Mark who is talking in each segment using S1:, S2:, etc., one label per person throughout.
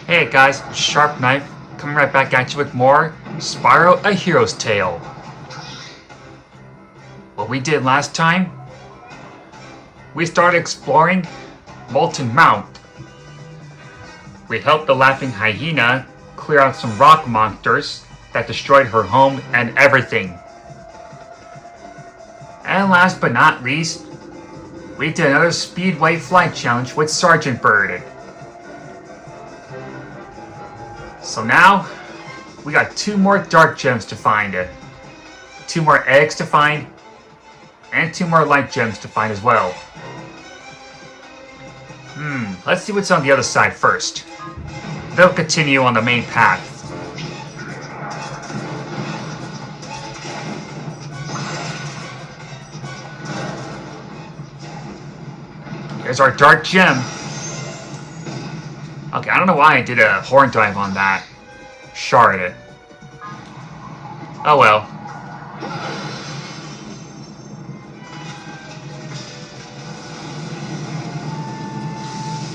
S1: Hey guys, Sharp Knife, coming right back at you with more Spyro: A Hero's Tale. What we did last time, we started exploring Molten Mount. We helped the Laughing Hyena clear out some rock monsters that destroyed her home and everything. And last but not least, we did another Speedway Flight Challenge with Sergeant Bird. So now, we got 2 more dark gems to find, 2 more eggs to find, and 2 more light gems to find as well. Let's see what's on the other side first. They'll continue on the main path. Here's our dark gem. Okay, I don't know why I did a horn dive on that shard. Oh well.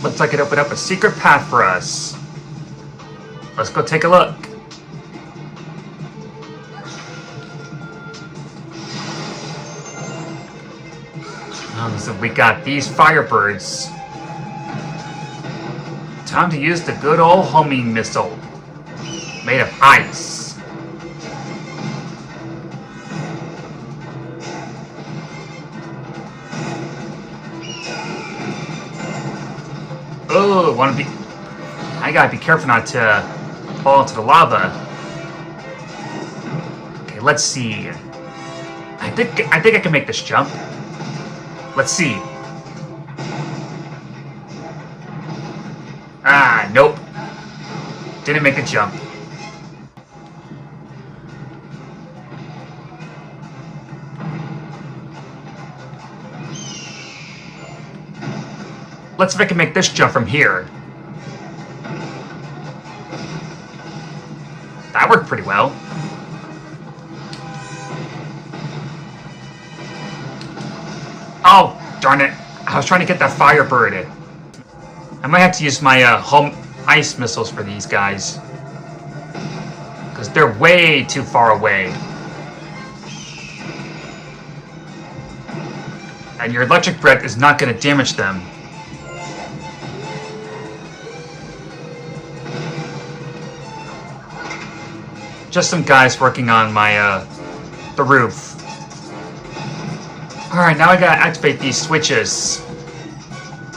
S1: Looks like it opened up a secret path for us. Let's go take a look. So we got these firebirds. Time to use the good old homing missile. Made of ice. Oh, I gotta be careful not to fall into the lava. Okay, let's see. I think I can make this jump. Let's see. Ah, nope. Didn't make a jump. Let's see if I can make this jump from here. That worked pretty well. Oh, darn it. I was trying to get that firebird. I might have to use my home ice missiles for these guys. Because they're way too far away. And your electric breath is not going to damage them. Just some guys working on my, the roof. Alright, now I gotta activate these switches.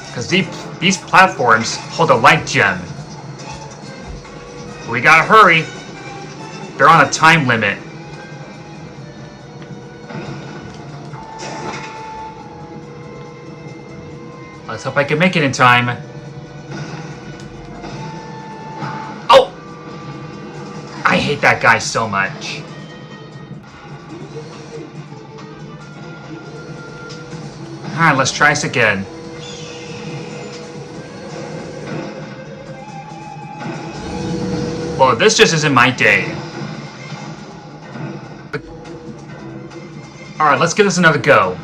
S1: Because these platforms hold a light gem. We gotta hurry. They're on a time limit. Let's hope I can make it in time. Oh! I hate that guy so much. Alright, let's try this again. Well, this just isn't my day. Alright, let's give this another go.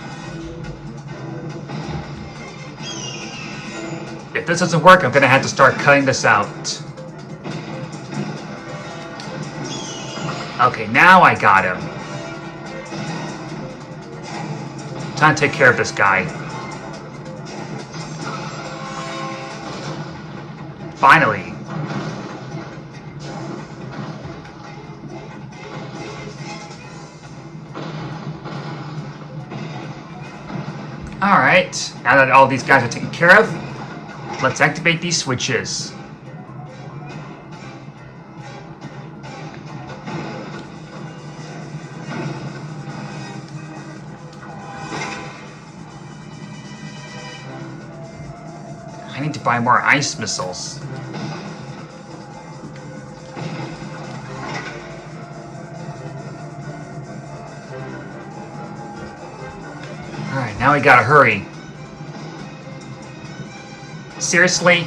S1: If this doesn't work, I'm gonna have to start cutting this out. Okay, now I got him. Time to take care of this guy. Finally. Alright, now that all these guys are taken care of, let's activate these switches. I need to buy more ice missiles. Alright, now we gotta hurry. Seriously?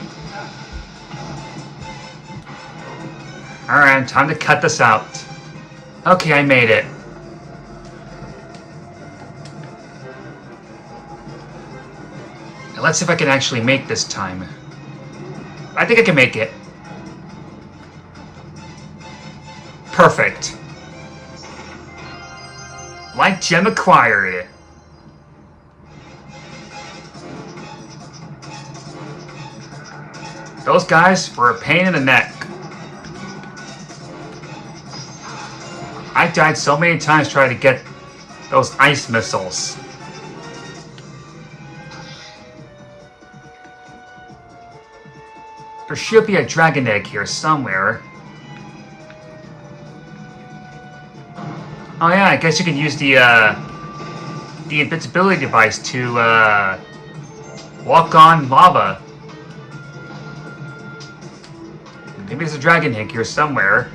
S1: Alright, time to cut this out. Okay, I made it. Now let's see if I can actually make this time. I think I can make it. Perfect. Like gem acquired. Those guys were a pain in the neck. I died so many times trying to get those ice missiles. There should be a dragon egg here somewhere. Oh yeah, I guess you can use the invincibility device to walk on lava. Maybe there's a dragon egg here somewhere.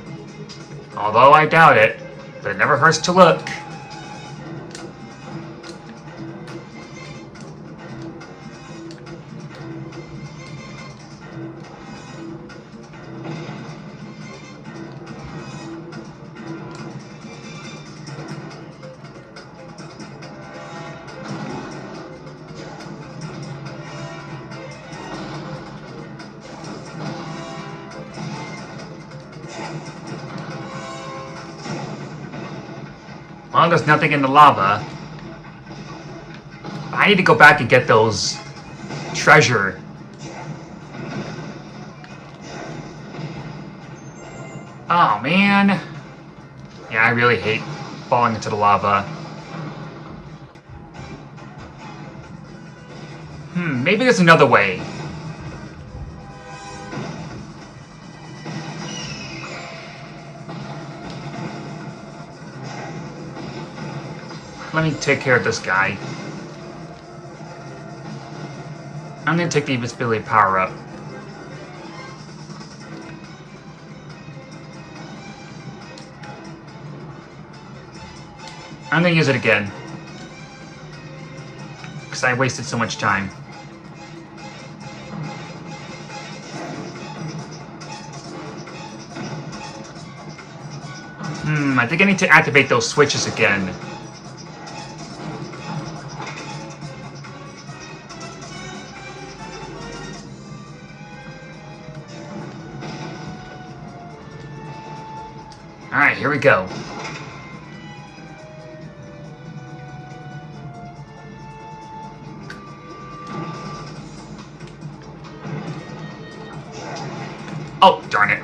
S1: Although I doubt it, but it never hurts to look. Well, there's nothing in the lava. I need to go back and get those treasure. Oh, man. Yeah, I really hate falling into the lava. Maybe there's another way. Let me take care of this guy. I'm gonna take the invincibility power up. I'm gonna use it again. Because I wasted so much time. I think I need to activate those switches again. Alright, here we go. Oh, darn it.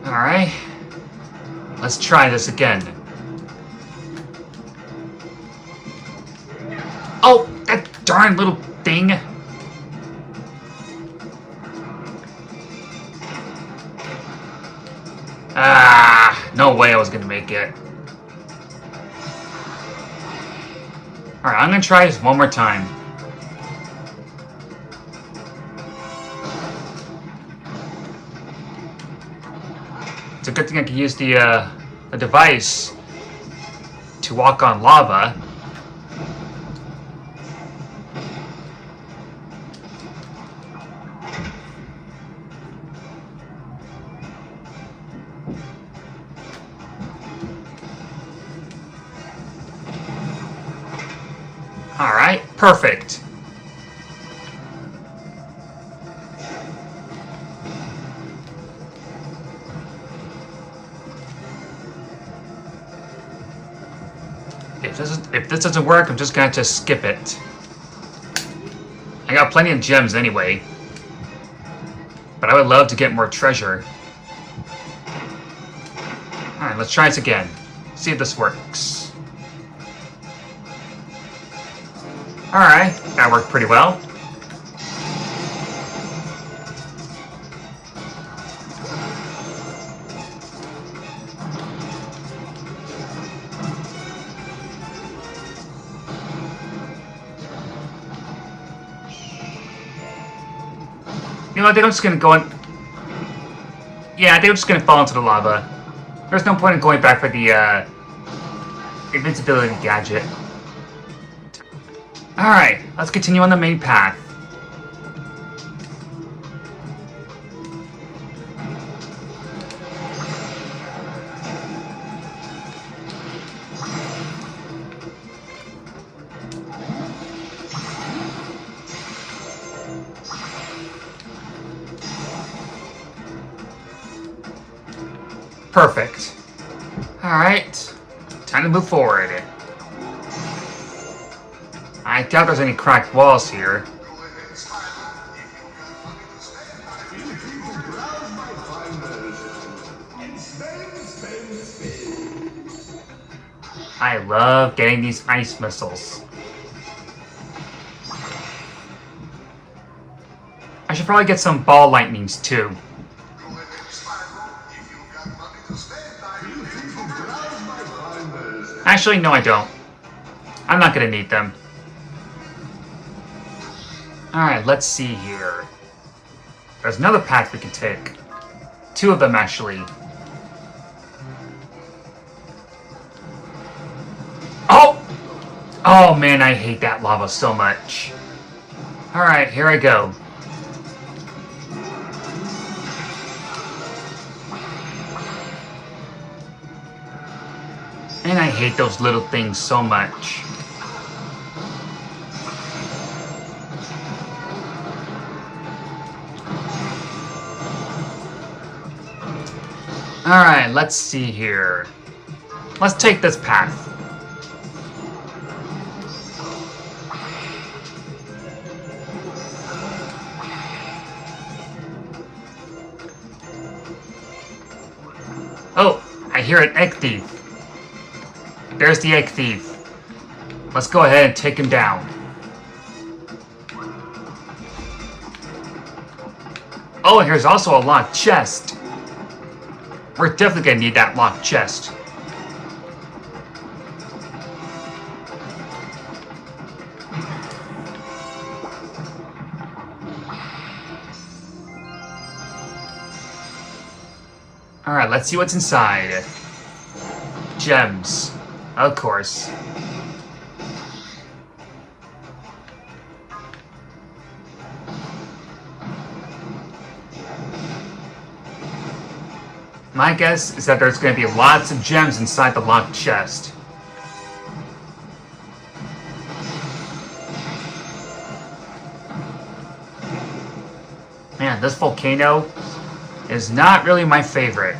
S1: Alright. Let's try this again. Oh, that darn little thing. No way I was gonna make it. Alright, I'm gonna try this one more time. It's a good thing I can use the device to walk on lava. Alright, perfect. If this doesn't work, I'm just gonna have to skip it. I got plenty of gems anyway. But I would love to get more treasure. Alright, let's try this again. See if this works. Alright, that worked pretty well. You know, I think I'm just gonna go in. Yeah, I think I'm just gonna fall into the lava. There's no point in going back for the invincibility gadget. Alright, let's continue on the main path. Perfect. Alright. Time to move forward. I doubt there's any cracked walls here. I love getting these ice missiles. I should probably get some ball lightnings too. Actually, no I don't. I'm not gonna need them. Alright, let's see here. There's another path we can take. Two of them, actually. Oh! Oh man, I hate that lava so much. Alright, here I go. And I hate those little things so much. Alright, let's see here. Let's take this path. Oh, I hear an egg thief. There's the egg thief. Let's go ahead and take him down. Oh, and here's also a locked chest. We're definitely gonna need that locked chest. Alright, let's see what's inside. Gems. Of course. My guess is that there's going to be lots of gems inside the locked chest. Man, this volcano is not really my favorite.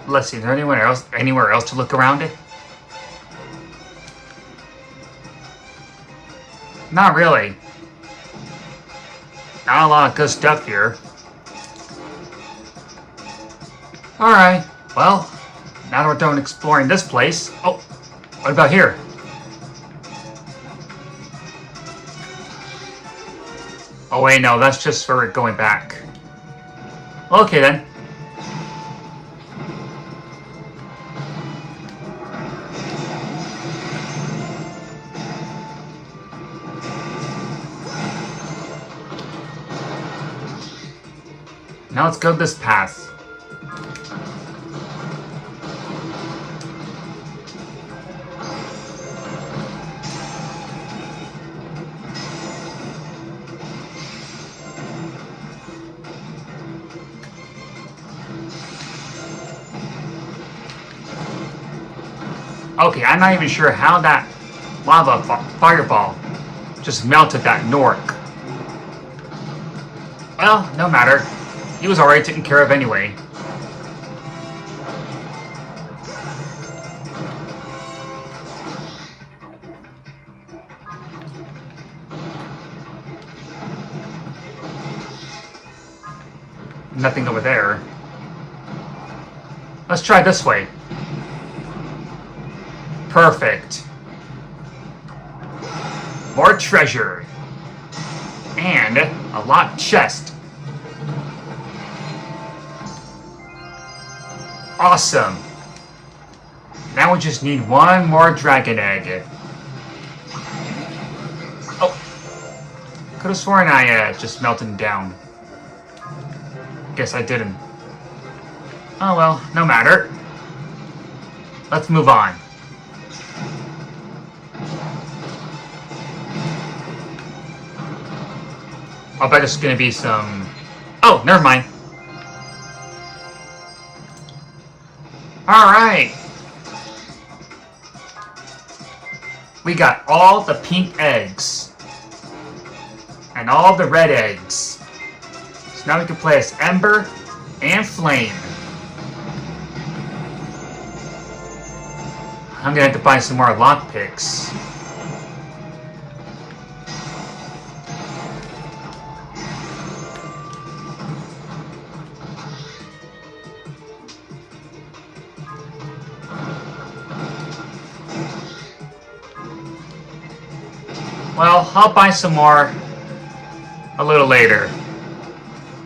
S1: Let's see, is there anywhere else to look around it? Not really. Not a lot of good stuff here. Alright, well, now that we're done exploring this place... Oh, what about here? Oh wait, no, that's just for going back. Okay then. Now let's go this path. Okay, I'm not even sure how that lava fireball just melted that Nork. Well, no matter. He was already taken care of anyway. Nothing over there. Let's try this way. Perfect. More treasure. And a locked chest. Awesome. Now we just need one more dragon egg. Oh. Could have sworn I just melted him down. Guess I didn't. Oh well, no matter. Let's move on. I'll bet it's gonna be some... Oh, never mind. Alright. We got all the pink eggs. And all the red eggs. So now we can play as Ember and Flame. I'm gonna have to buy some more lockpicks. Well, I'll buy some more a little later.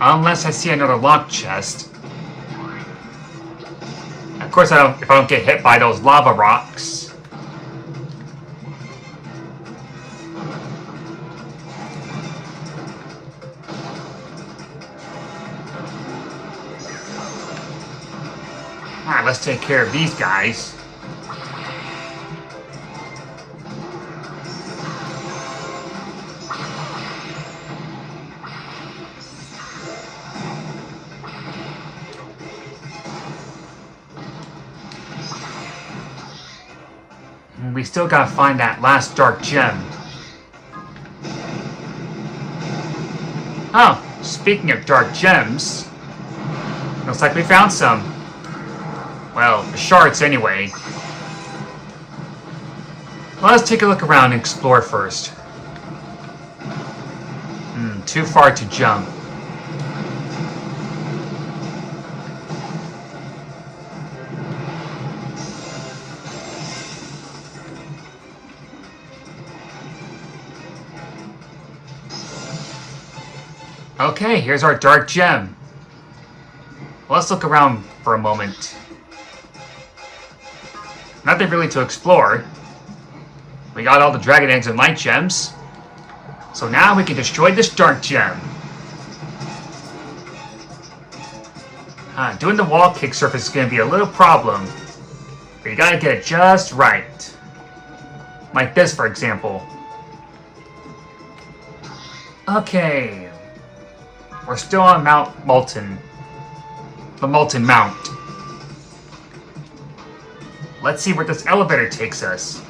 S1: Unless I see another lock chest. Of course, if I don't get hit by those lava rocks. Alright, let's take care of these guys. We still gotta find that last dark gem. Oh, speaking of dark gems, looks like we found some. Well, shards anyway. Well, let's take a look around and explore first. Too far to jump. Okay, here's our dark gem. Let's look around for a moment. Nothing really to explore. We got all the dragon eggs and light gems. So now we can destroy this dark gem. Doing the wall kick surface is going to be a little problem. But you gotta get it just right. Like this, for example. Okay. We're still on Mount Molten. The Molten Mount. Let's see where this elevator takes us.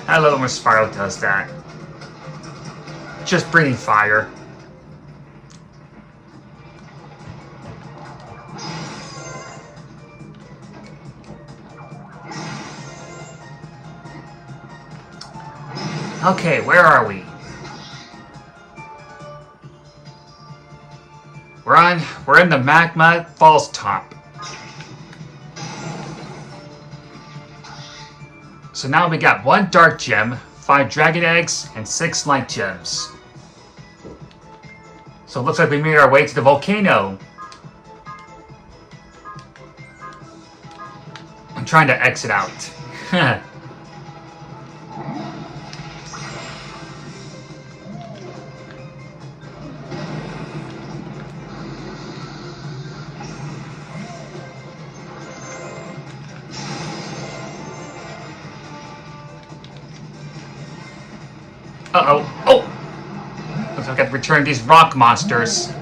S1: I love it when Spyro does that. Just breathing fire. Okay, where are we? We're in the Magma Falls top. So now we got 1 dark gem, 5 dragon eggs, and 6 light gems. So it looks like we made our way to the volcano. I'm trying to exit out. Uh-oh. Oh! Looks like I have to return these rock monsters.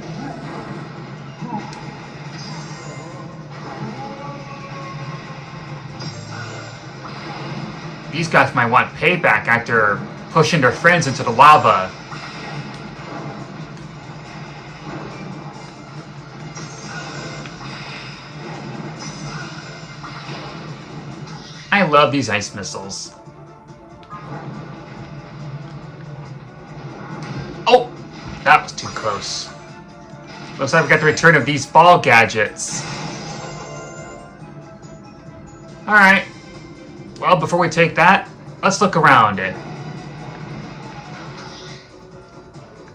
S1: These guys might want payback after pushing their friends into the lava. I love these ice missiles. Oh! That was too close. Looks like we got the return of these ball gadgets. Alright. Well, before we take that, let's look around it.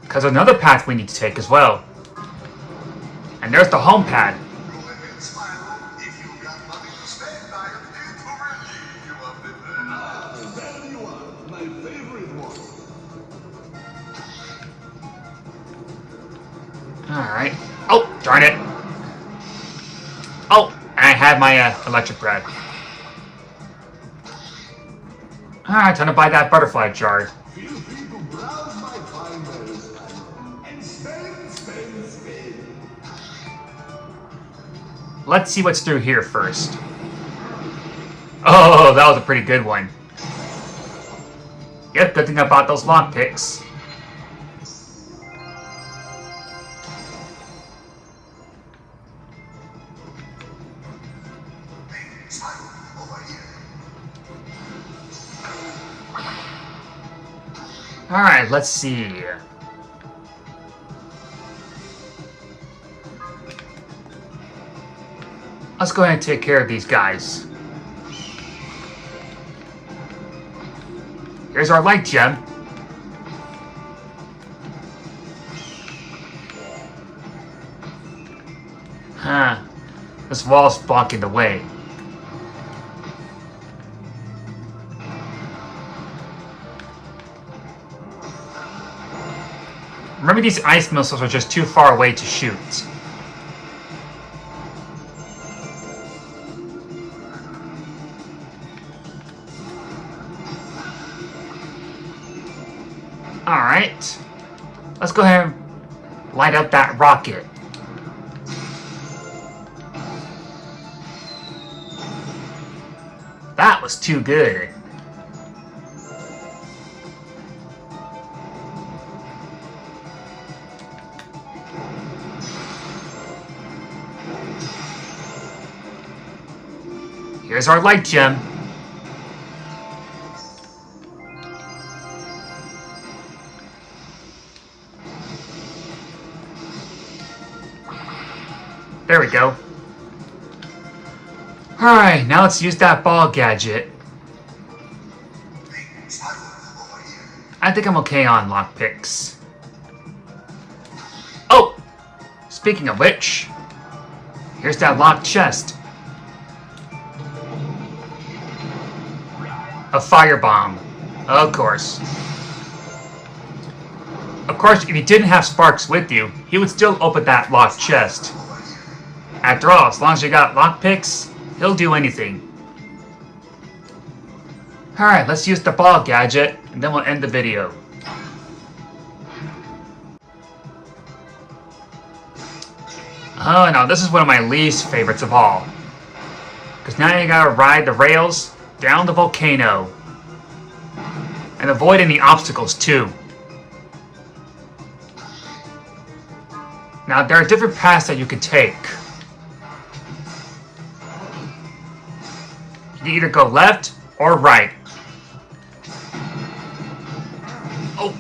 S1: Because another path we need to take as well. And there's the home pad. Alright. Oh, darn it. Oh, and I had my electric bread. Alright, time to buy that butterfly jar.
S2: Feel free to browse my finders and spend.
S1: Let's see what's through here first. Oh, that was a pretty good one. Yep, good thing about those lockpicks. Alright, let's see. Let's go ahead and take care of these guys. Here's our light gem. Huh. This wall's blocking the way. Remember, these ice missiles are just too far away to shoot. Alright. Let's go ahead and light up that rocket. That was too good. Here's our light gem. There we go. Alright, now let's use that ball gadget. I think I'm okay on lockpicks. Oh! Speaking of which, here's that locked chest. A firebomb. Of course. Of course, if you didn't have Sparks with you, he would still open that locked chest. After all, as long as you got lockpicks, he'll do anything. Alright, let's use the ball gadget, and then we'll end the video. Oh no, this is one of my least favorites of all. Because now you gotta ride the rails down the volcano. And avoid any obstacles too. Now there are different paths that you can take. You can either go left or right. Oh,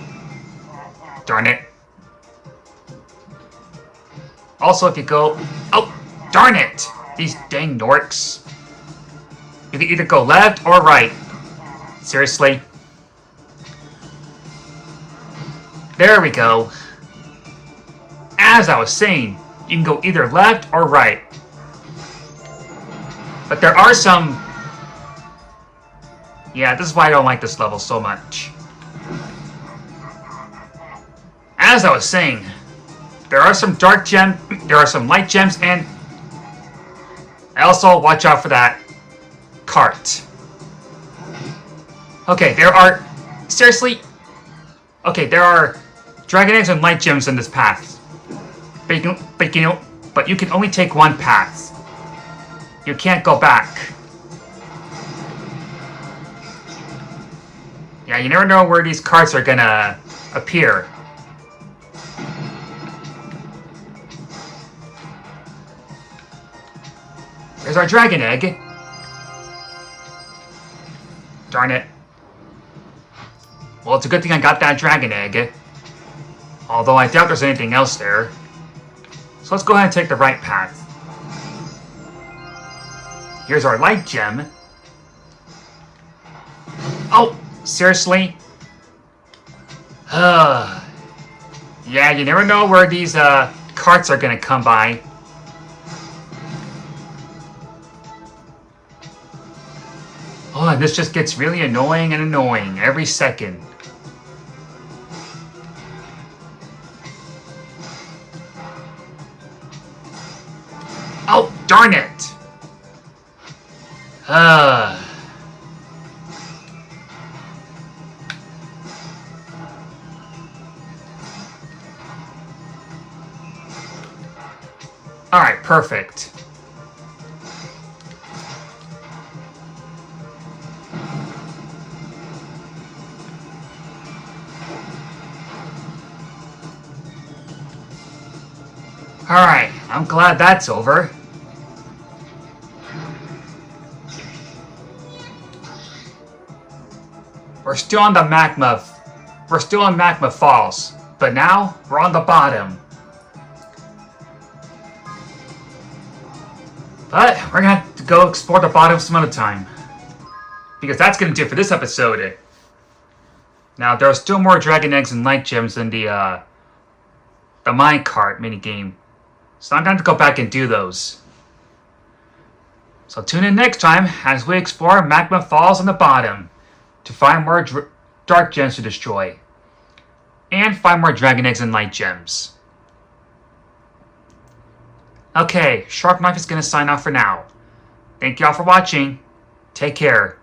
S1: darn it. Also, if you go... Oh, darn it! These dang dorks. You can either go left or right. Seriously? There we go. As I was saying, you can go either left or right. But there are some... Yeah, this is why I don't like this level so much. As I was saying, there are some dark gems, there are some light gems, and also watch out for that cart. Okay, there are... Seriously? Okay, there are dragon eggs and light gems in this path. But you can only take one path. You can't go back. Yeah, you never know where these carts are gonna appear. There's our dragon egg. Darn it. Well, it's a good thing I got that dragon egg. Although I doubt there's anything else there. So let's go ahead and take the right path. Here's our light gem. Oh, seriously? Yeah, you never know where these carts are gonna come by. Oh, and this just gets really annoying and annoying every second. Oh, darn it! Alright, perfect. Alright, I'm glad that's over. We're still on Magma Falls, but now we're on the bottom. But we're gonna have to go explore the bottom some other time, because that's gonna do it for this episode. Now there are still more dragon eggs and light gems in the minecart minigame, so I'm going to go back and do those. So tune in next time as we explore Magma Falls on the bottom to find more dark gems to destroy, and find more dragon eggs and light gems. Okay, Sharp Knife is going to sign off for now. Thank y'all for watching. Take care.